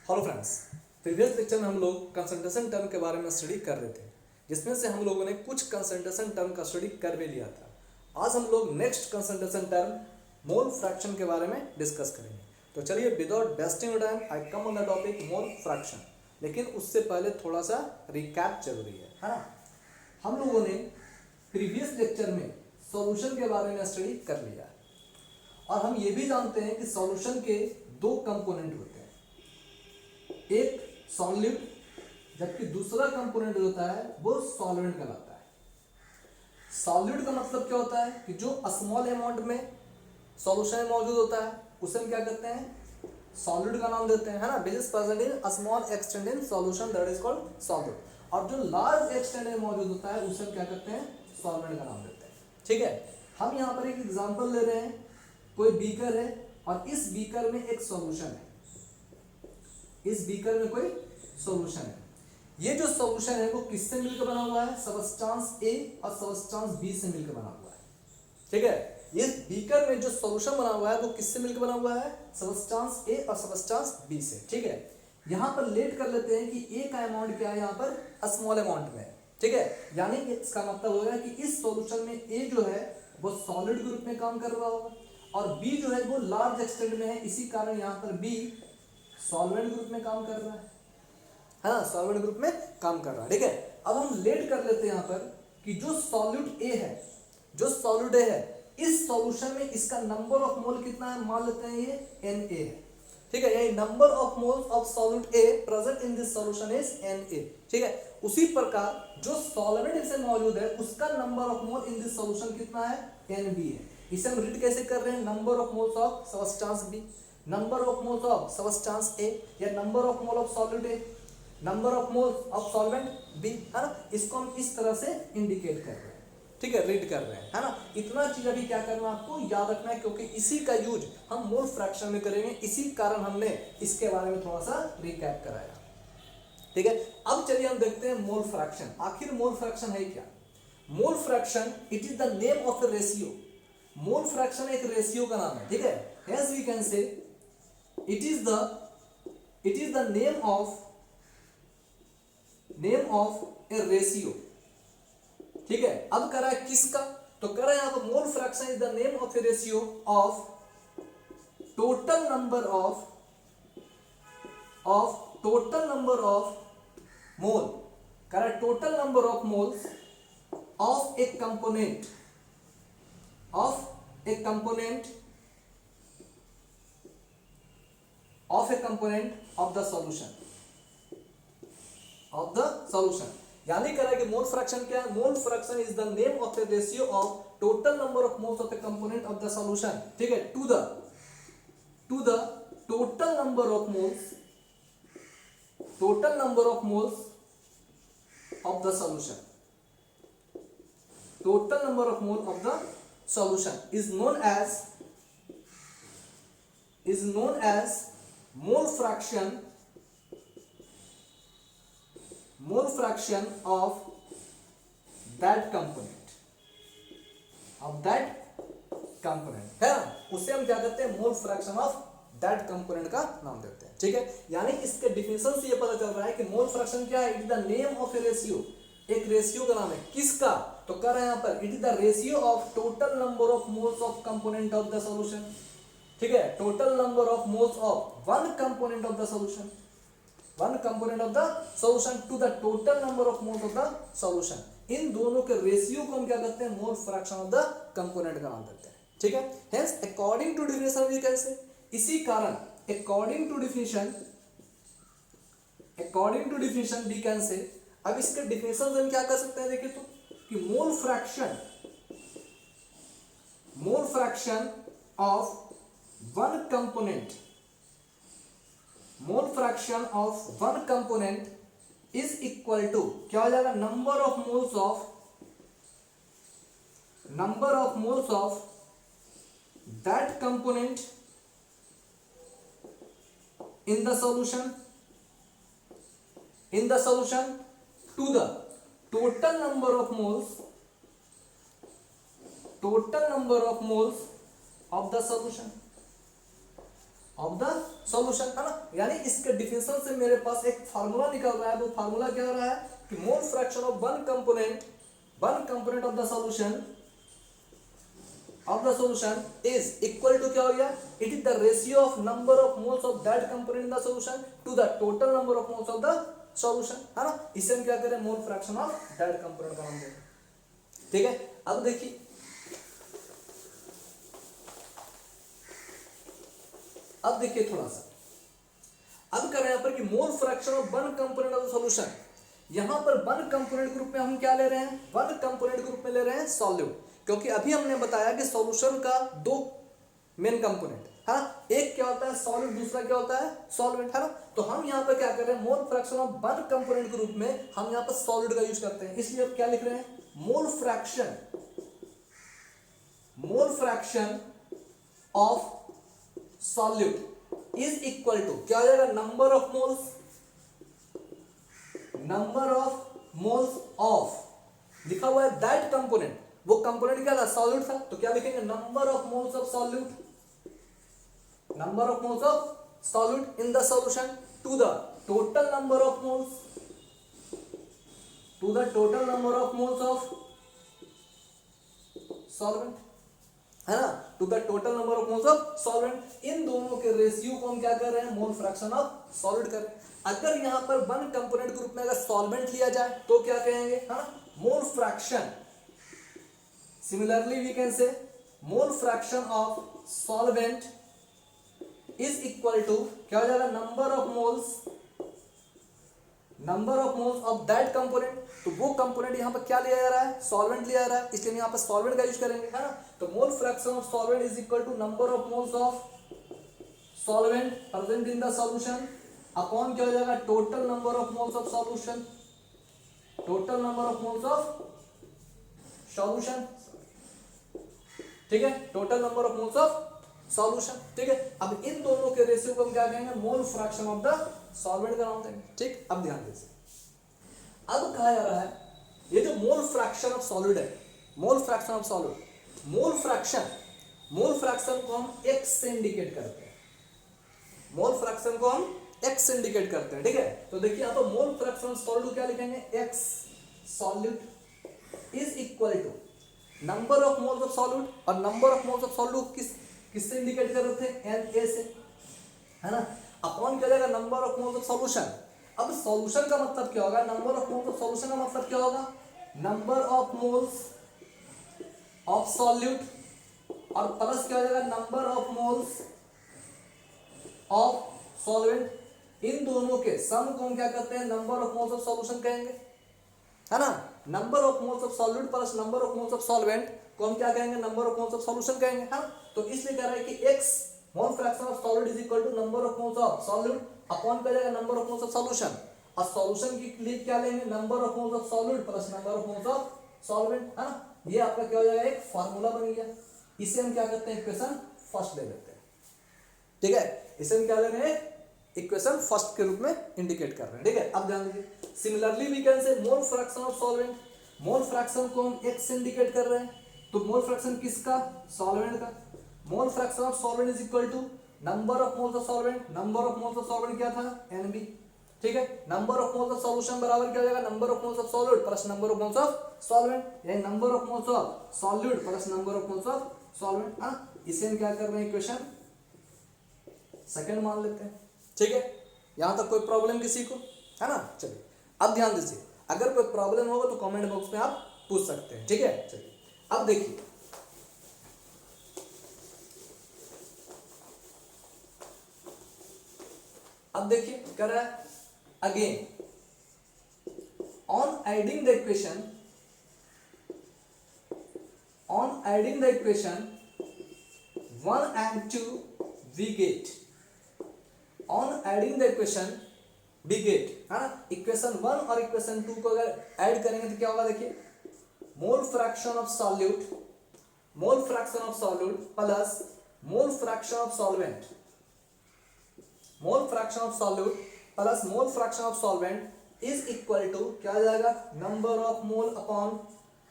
Hello friends, previous lecture में हम लोग कंसंट्रेशन टर्म के बारे में स्टडी कर रहे थे, जिसमें से हम लोगों ने कुछ कंसंट्रेशन टर्म का स्टडी कर भी लिया था। आज हम लोग next concentration term mole fraction के बारे में डिस्कस करेंगे। तो चलिए without wasting time I come on the topic mole fraction. लेकिन उससे पहले थोड़ा सा रिकैप जरूरी है ना। हम लोगों ने प्रीवियस लेक्चर में सॉल्यूशन के बारे में स्टडी कर लिया और हम ये भी जानते हैं कि सॉल्यूशन के दो कंपोनेंट होते हैं, एक सॉल्यूट जबकि दूसरा कंपोनेंट होता है वो सॉल्वेंट कहलाता है। सॉल्यूट का मतलब क्या होता है कि जो स्मॉल अमाउंट में सॉल्यूशन में मौजूद होता है उसे हम क्या कहते हैं, सॉल्यूट का नाम देते हैं, है ना। Basis present in small extent in solution that is called solute. और जो लार्ज एक्सटेंट में मौजूद होता है उसे हम क्या कहते हैं, सॉल्वेंट का नाम देते हैं। ठीक है, हम यहाँ पर एक एग्जांपल ले रहे हैं। कोई बीकर है और इस बीकर में एक सॉल्यूशन है, इस बीकर में कोई सॉल्यूशन है। ये जो सॉल्यूशन है वो किससे मिलकर बना हुआ है, सबस्टेंस ए और सबस्टेंस बी से मिलकर बना हुआ है। ठीक है, ये बीकर में जो सॉल्यूशन बना हुआ है वो किससे मिलकर बना हुआ है, सबस्टेंस ए और सबस्टेंस बी से। ठीक है, यहाँ पर लेट कर लेते हैं कि ए का अमाउंट क्या है, यहाँ पर स्मॉल अमाउंट में। ठीक है, यानी इसका मतलब होगा कि इस सॉल्यूशन में ए जो है वो सॉलिड ग्रुप में काम कर रहा होगा और बी जो है वो लार्ज एक्सटेंट में है, इसी कारण यहाँ पर बी सॉल्वेंट ग्रुप में काम कर रहा है। हाँ, सॉल्वेंट ग्रुप में काम कर रहा है। ठीक है, अब हम लेट कर लेते हैं यहाँ पर कि जो सॉल्यूट ए है, जो सॉल्यूट ए है, इस सॉल्यूशन में इसका नंबर ऑफ मोल कितना है, मान लेते हैं ये Na है। ठीक है, ये number of moles of solute A present in this solution is Na। ठीक है, उसी प्रकार जो सॉल्वेंट इसमें मौजूद है उसका number of mole in this solution कितना है, Nb है। इसे हम रीड कैसे कर रहे हैं, number of moles of substance B, number of moles of substance A, या number of mole of solute A, number of moles of solvent B, है ना। इसको हम इस तरह से इंडिकेट कर रहे हैं। ठीक है, रीड कर रहे हैं, है ना। इतना चीज अभी क्या करना है, आपको याद रखना है, क्योंकि इसी का यूज हम मोल फ्रैक्शन में करेंगे। इसी कारण हमने इसके बारे में थोड़ा सा रिकैप कराया। ठीक है, अब चलिए हम देखते हैं मोल फ्रैक्शन। आखिर मोल फ्रैक्शन है क्या। Mole fraction it is the name of a ratio. Mole fraction एक रेशियो का नाम है। ठीक है, hence we can say it is the name of a ratio। ठीक है, अब करा है किसका, तो करा यहां पर mole fraction is the name of a ratio of total number of mole, करा total number of moles of a component of the solution। यानी कह रहा है कि मोल फ्रैक्शन क्या है, mole fraction is the name of the ratio of total number of moles of a component of the solution. ठीक है, to the total number of moles of the solution. Total number of mole of the solution is known as mole fraction of that component है ना, उसे हम क्या कहते हैं, mole fraction of that component का नाम देते हैं। ठीक है, यानी इसके डिफिनेशन से ये पता चल रहा है कि मोल फ्रैक्शन क्या है, it is the name of a ratio, एक रेशियो का नाम है। किसका, तो कर रहे हैं यहां पर it is the ratio of total number of moles of component of the solution. ठीक है, total number of moles of one component of the solution, one component of the solution to the total number of moles of the solution. इन दोनों के ratio को हम क्या कहते हैं, mole fraction of the component का नाम देते हैं। ठीक है, hence according to definition we can से, इसी कारण according to definition we can say. अब इसके डेफिनेशन हम क्या कर सकते हैं, देखिए तो कि mole fraction of one component, mole fraction of one component is equal to क्या हो जाएगा, number of moles of that component in the solution to the total number of moles of the solution. Of the solution, है ना। यानी इसके definition से मेरे पास एक फार्मूला निकल रहा है। वो फार्मूला क्या हो रहा है कि mole fraction of one component of the solution is equal to क्या हो गया, it is the ratio of number of moles of that component in the solution to the total number of moles of the solution, है ना। इसे हम क्या करें, मोल fraction of that component का नाम दें। ठीक है, अब देखिए, थोड़ा सा अब कर रहे हैं यहाँ पर कि mole fraction of one component of the solution. यहां पर वन कंपोनेंट ग्रुप में हम क्या ले रहे हैं, वन कंपोनेंट ग्रुप में ले रहे हैं सॉल्यूट, क्योंकि अभी हमने बताया कि सॉल्यूशन का दो मेन कंपोनेंट है ना, एक क्या होता है सॉलिड, दूसरा क्या होता है सॉल्वेंट, है ना। तो हम यहाँ पर क्या कर रहे हैं, mole fraction of one component group में हम यहाँ पर सॉलिड का यूज करते हैं, इसलिए अब क्या लिख रहे हैं, mole fraction of solute is equal to क्या हो जाएगा, नंबर ऑफ मोल्स ऑफ, लिखा हुआ है दैट कंपोनेंट, वो कंपोनेंट क्या था, सॉल्यूट था, तो क्या लिखेंगे, number of moles of solute in the solution to the total number of moles of solvent, है ना, to the total number of moles of solvent. इन दोनों के रेशियो को हम क्या कर रहे हैं, मोल फ्रैक्शन ऑफ सॉलिड कर रहे हैं। अगर यहां पर वन कंपोनेंट ग्रुप में अगर सॉल्वेंट लिया जाए तो क्या कहेंगे, है ना, mole fraction. Similarly, we can say mole fraction of solvent is equal to क्या हो जाएगा, number of moles of that component। तो वो कंपोनेंट यहाँ पर क्या लिया जा रहा है, सॉल्वेंट लिया जा रहा है, इसलिए हम यहाँ पर सॉल्वेंट का यूज करेंगे, है ना। तो mole fraction of solvent is equal to number of moles of solvent present in the solution upon क्या हो जाएगा, total number of moles of solution, ठीक है, total number of moles of solution. ठीक है, अब इन दोनों के रेशियो को हम क्या कहेंगे, मोल फ्रैक्शन ऑफ द सॉल्वेंट का नाम देंगे। ठीक, अब ध्यान दीजिए, अब कहा जा रहा है ये जो मोल फ्रैक्शन ऑफ सॉलिड है, मोल फ्रैक्शन को हम x से इंडिकेट करते हैं, ठीक है। तो देखिए यहाँ तो मोल फ्रैक्शन ऑफ सॉल्यूट क्या लिखेंगे, x solute is equal to number of moles of solute, और number of moles of solute किससे इंडिकेट कर रहे थे, Na से, है ना, अपॉन क्या जाएगा, number of moles of solution. अब सॉल्यूशन का मतलब क्या होगा, number of moles of solution का मतलब क्या होगा, number of moles of solute और प्लस क्या हो जाएगा, number of moles of solvent. इन दोनों के सम को हम क्या करते हैं, number of moles of solution कहेंगे, है ना। Number of moles of solute plus number of moles of solvent को हम क्या कहेंगे, number of moles of solution कहेंगे, है ना। तो इसलिए कह रहा है कि x mole fraction of solid is equal to number of moles of solute upon क्या जाएगा, number of moles of solution, और सॉल्यूशन की लिए क्या लेंगे, number of moles of solute plus number of moles of solvent, है ना। ये आपका क्या हो जाएगा, एक फार्मूला बन गया। इसे हम क्या करते हैं, इक्वेशन फर्स्ट ले लेते हैं, ठीक है। इसे हम क्या ले रहे हैं, इक्वेशन फर्स्ट के रूप में इंडिकेट कर रहे हैं, ठीक है। अब ध्यान दीजिए, similarly we can say mole fraction of solvent, mole fraction को हम x से इंडिकेट कर रहे हैं, तो मोल फ्रैक्शन किसका, सॉल्वेंट का। Mole fraction of solvent is equal to number of moles of solvent, number of moles of solvent क्या था, Nb, ठीक है। Number of moles of solution बराबर क्या हो जाएगा, number of moles of solute plus number of moles of solvent, यानी number of moles of solute plus number of moles of solvent, हां। इसे हम क्या कर रहे हैं, इक्वेशन सेकंड मान लेते हैं, ठीक है। यहां तक कोई प्रॉब्लम किसी को, है ना। चलिए अब ध्यान दीजिए, अगर कोई प्रॉब्लम होगा तो कमेंट बॉक्स में आप पूछ सकते हैं, ठीक है। चलिए अब देखिए, कर रहा है again on adding the equation 1 and 2 we get, on adding the equation we get, है ना। इक्वेशन 1 और इक्वेशन 2 को अगर ऐड करेंगे तो क्या होगा, देखिए, mole fraction of solute plus mole fraction of solvent, is equal to क्या हो जाएगा, number of mole upon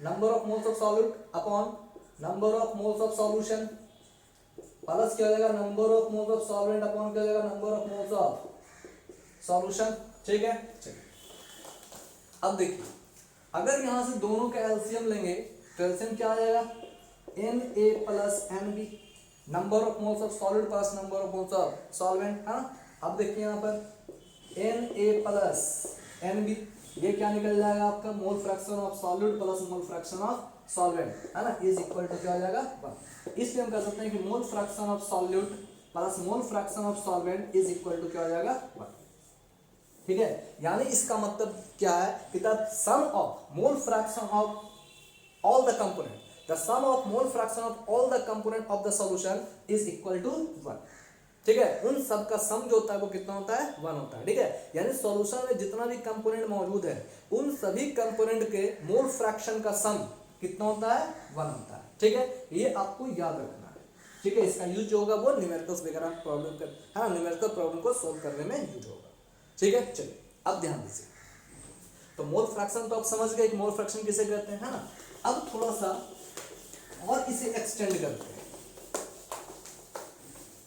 number of moles of solute upon number of moles of solution plus क्या हो जाएगा number of moles of solvent upon क्या हो जाएगा number of moles of solution. ठीक है, चलिए अब देखिए अगर यहां से दोनों का एलसीएम लेंगे तो एलसीएम क्या आ जाएगा Na plus Nb, number of moles of solid plus number of moles of solvent, है ना। अब देखिए यहाँ पर Na प्लस Nb, ये क्या निकल जाएगा आपका मोल fraction of solid plus mole fraction of solvent, है ना, इज इक्वल टू क्या हो जाएगा 1। इसलिए हम कह सकते हैं कि mole fraction of solute plus mole fraction of solvent is equal to क्या हो जाएगा 1। ठीक है, यानी इसका मतलब क्या है कि the sum of mole fraction of all the component, the sum of mole fraction of all the component of the solution is equal to 1। ठीक है, उन सब का सम जो होता है वो कितना होता है 1 होता है। ठीक है, यानी सॉल्यूशन में जितना भी कंपोनेंट मौजूद है उन सभी कंपोनेंट के मोल फ्रैक्शन का सम कितना होता है 1 होता है। ठीक है, ये आपको याद रखना है। ठीक है, इसका यूज जो होगा वो न्यूमेरिकल्स वगैरह प्रॉब्लम कर, है ना, न्यूमेरिकल प्रॉब्लम को सोल्व करने में यूज होगा। ठीक है, चलिए अब ध्यान दीजिए, तो मोल फ्रैक्शन तो आप समझ गए कि मोल फ्रैक्शन किसे कहते हैं, है ना। अब थोड़ा सा और इसे एक्सटेंड करते हैं।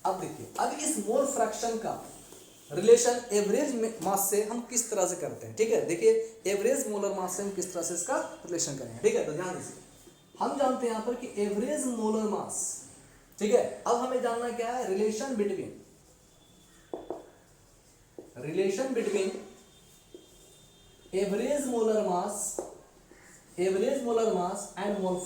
अब देखिए, अब इस मोल फ्रैक्शन का रिलेशन एवरेज मास से हम किस तरह से करते हैं। ठीक है, देखिए एवरेज मोलर मास से हम किस तरह से इसका रिलेशन करेंगे। ठीक है, तो ध्यान दीजिए, हम जानते हैं यहां पर कि एवरेज मोलर मास, ठीक है, अब हमें जानना क्या है relation between average molar mass and mole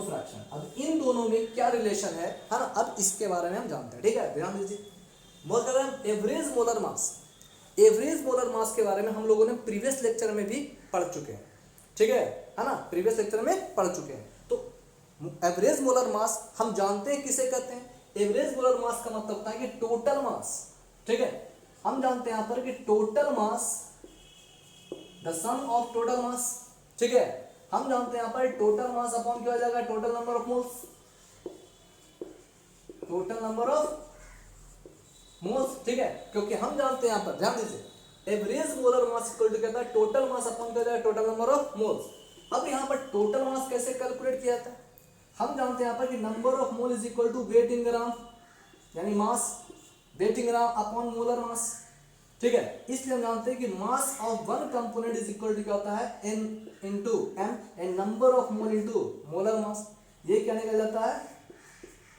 fraction अब इन दोनों में क्या रिलेशन है ना, अब इसके बारे में हम जानते हैं। ठीक है, ध्यान दीजिए, एवरेज मोलर मास के बारे में हम लोगों ने प्रीवियस लेक्चर में भी पढ़ चुके हैं। ठीक है ना, प्रीवियस लेक्चर में पढ़ चुके हैं। तो एवरेज मोलर मास हम जानते हैं किसे कहते हैं। एवरेज मोलर मास का मतलब होता है कि टोटल मास। ठीक है, हम जानते हैं यहां पर कि total mass the sum of total mass. ठीक है, हम जानते हैं यहां पर टोटल मास अपॉन क्या हो जाएगा टोटल नंबर ऑफ मोल्स, ठीक है, क्योंकि हम जानते हैं यहां पर, ध्यान दीजिए, average molar mass equal to क्या होता है टोटल मास अपॉन क्या हो जाएगा टोटल नंबर ऑफ मोल्स। अब यहां पर टोटल मास कैसे कैलकुलेट किया जाता है, हम जानते हैं यहां पर कि number of mole is equal to weight in gram, यानी mass weight in gram upon molar mass. ठीक है, इसलिए हम जानते हैं कि mass of one component is equal to क्या होता है n into m and number of mole into molar mass. ये क्या निकल जाता है,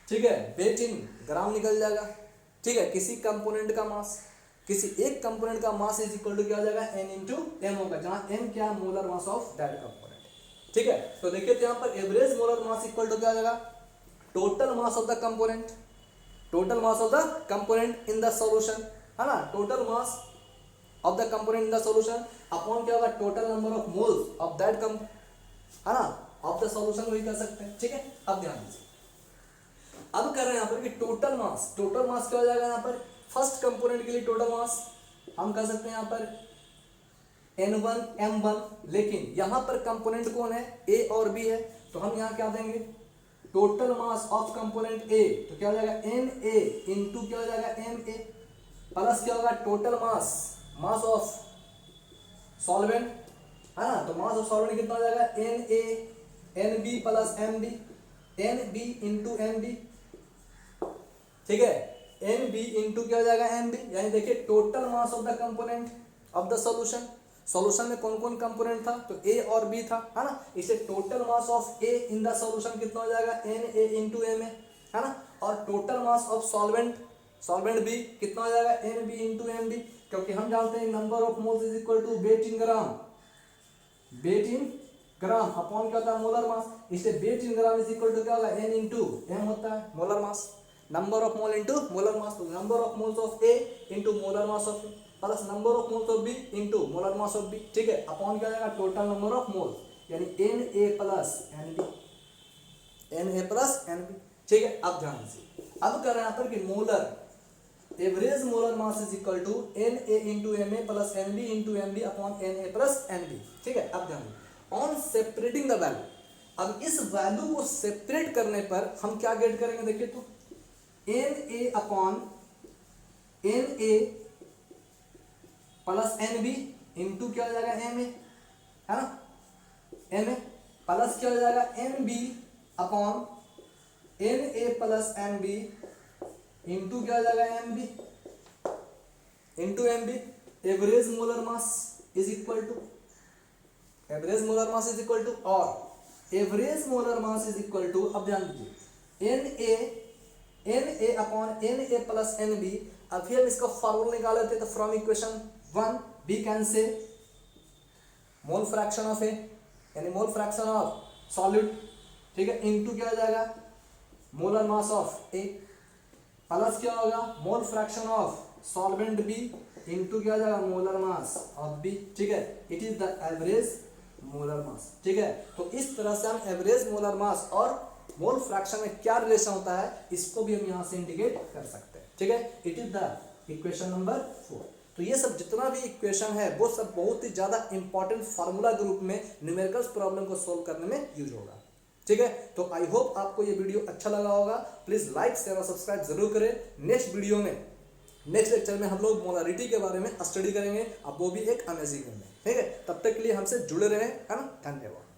ठीक है, वेट इन ग्राम निकल जाएगा। ठीक है, किसी कंपोनेंट का मास, किसी एक कंपोनेंट का मास इज इक्वल टू क्या हो जाएगा n इंटू m होगा, जहां m क्या molar mass of that component. ठीक है, तो देखिए तो यहां पर average molar mass equal to क्या हो जाएगा total mass of the component, in the solution, है ना, total mass of the component in the solution upon क्या होगा total number of moles of that है ना, ऑफ द सॉल्यूशन वही कर सकते हैं। ठीक है, अब ध्यान दीजिए, अब कर रहे हैं यहां पर कि टोटल मास क्या हो जाएगा यहां पर फर्स्ट कंपोनेंट के लिए टोटल मास हम कह सकते हैं यहां पर n1 m1, लेकिन यहां पर कंपोनेंट कौन है a और b है, तो हम यहां क्या देंगे total mass of component a, तो क्या हो जाएगा na इंटू क्या हो जाएगा ma प्लस क्या होगा टोटल मास ऑफ सॉल्वेंट, है ना, तो मास ऑफ सॉल्वेंट कितना हो जाएगा Na Nb plus Mb, Nb into Mb। ठीक है, Nb इंटू क्या हो जाएगा Mb, यानी देखिए total mass of the component of the solution में कौन कौन कंपोनेंट था, तो A और B था, है ना, इसे total mass of A in the solution कितना हो जाएगा Na इंटू Ma, है ना, और टोटल मास ऑफ सॉल्वेंट भी कितना हो जाएगा Nb इंटू Mb, क्योंकि हम जानते हैं number of moles is equal to weight in gram upon क्या होता है मोलर मास, इससे weight in gram is equal to क्या होगा n इंटू m होता है molar mass, number of mole into molar mass, तो number of moles of A into molar mass of A plus number of moles of B into molar mass of B। ठीक है, upon क्या हो जाएगा total number of moles, यानी Na plus Nb। ठीक है, अब ध्यान दीजिए, अब कर रहे हैं यहाँ पर कि molar average molar mass is equal to Na into Ma plus Nb into Mb upon Na plus Nb। ठीक है, अब ध्यान दीजिए, ऑन सेपरेटिंग द वैल्यू, अब इस वैल्यू को सेपरेट करने पर हम क्या गेट करेंगे, देखिए तो Na upon Na plus Nb into क्या हो जाएगा Ma, है ना, Ma प्लस क्या हो जाएगा Nb upon N A plus N B into क्या हो जाएगा M B into M B average molar mass is equal to average molar mass is equal to और average molar mass is equal to, अब ध्यान दीजिए, N A upon N A plus N B. अब फिर हम इसका formula निकाले थे, तो from equation 1 B can say mole fraction of ए यानी मोल फ्रैक्शन ऑफ सॉलिड, ठीक है, इनटू क्या हो जाएगा molar mass of A plus क्या होगा mole fraction of solvent B into क्या हो जाएगा मोलर मास ऑफ बी, ठीक है। It is the average molar mass, ठीक है। तो इस तरह से हम एवरेज मोलर मास और मोल फ्रैक्शन में क्या रिलेशन होता है इसको भी हम यहाँ से इंडिकेट कर सकते हैं, ठीक है। It is the equation number 4। तो ये सब जितना भी इक्वेशन है वो सब बहुत ही ज्यादा इंपॉर्टेंट फार्मूला के रूप में न्यूमेरिकल्स प्रॉब्लम को सोल्व करने में यूज होगा, ठीक है। तो आई होप आपको ये वीडियो अच्छा लगा होगा। प्लीज लाइक शेयर और सब्सक्राइब जरूर करें। नेक्स्ट वीडियो में नेक्स्ट लेक्चर में हम लोग मोलारिटी के बारे में स्टडी करेंगे, अब वो भी एक अमेजिंग में, ठीक है। तब तक के लिए हमसे जुड़े रहें, है ना। धन्यवाद।